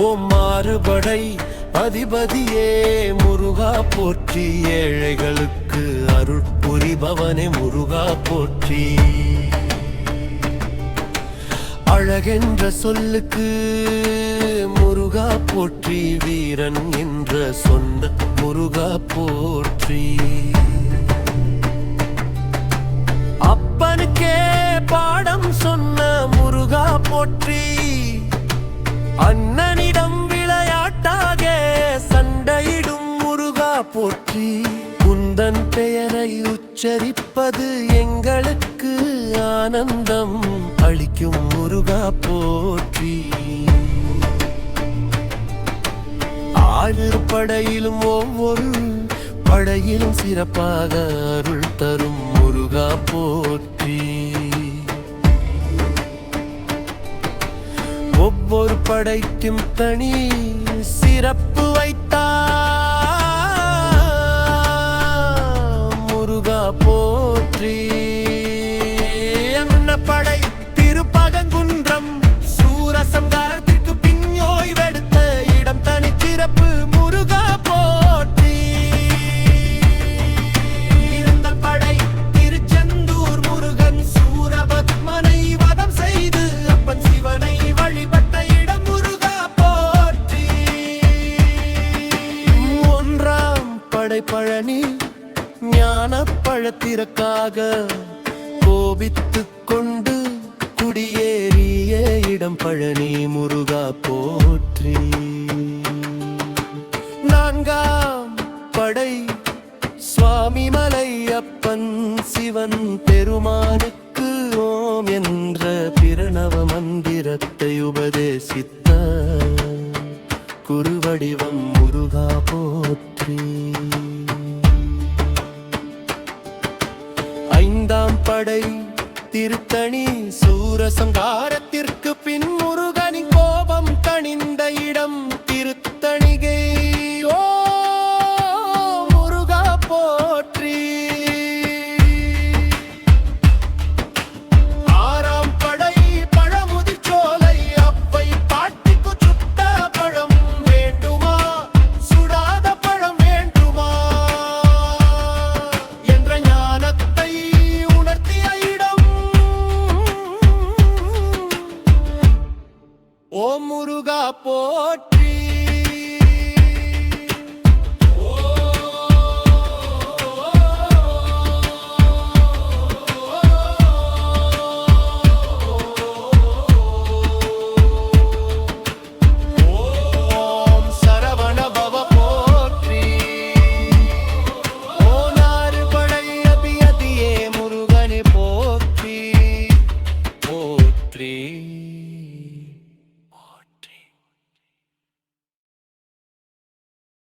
ஓம் மாறுபடை அதிபதியே முருகா போற்றி, ஏழைகளுக்கு அருள் புரிபவனே முருகா போற்றி. அழகென்ற சொல்லுக்கு முருகா போற்றி, வீரன் என்ற சொன்ன முருகா போற்றி. அப்பனுக்கே பாடம் சொன்ன முருகா போற்றி, அண்ணனிடம் விளையாட்டாக சண்டையிடும் முருகா போற்றி. குந்தன் பெயரை உச்சரிப்பது எங்களுக்கு ஆனந்தம் அளிக்கும் முருகா போற்றி. ஆறு படையிலும் ஒவ்வொரு படையிலும் சிறப்பாக அருள் தரும் முருகா போற்றி. ஒவ்வொரு படைக்கும் தனி சிறப்பு வைத்தார் முருகா போற்றி. படை திருப்பகங்குன்றம் சூரசம்காரத்திற்கு பின் ஓய்வெடுத்த இடம் தனி சிறப்பு முருகா போற்றி. இருந்த படை திருச்செந்தூர் முருகன் சூரபத்மனை வதம் செய்து அப்பன் சிவனை வழிபட்ட இடம் முருகா போற்றி. ஒன்றாம் படை பழனி ஞான பழத்திற்காக கோபித்துக் கொண்டு குடியேறிய இடம் பழனி முருகா போற்றி. நான்காம் படை சுவாமி மலை அப்பன் சிவன் பெருமானுக்கு ஓம் என்ற பிரணவ மந்திரத்தை உபதேசித்த குருவடிவம் முருகா போற்றி. ஐந்தாம் படை திருத்தணி சூரசம்காரத்திற்கு பின் முருகனின் கோபம் தணிந்த இடம் திருத்தணிகை ஓ முருகா போற்றி. ஆறாம் படை பழமுதிர்ச்சோலை அப்பை பாட்டிக்கு சுட்ட பழம் வேண்டுமா சுடாத பழம் வேண்டுமா என்ற ஞானத்தை உணர்த்திய இடம் ஓ முருகா போற்றி.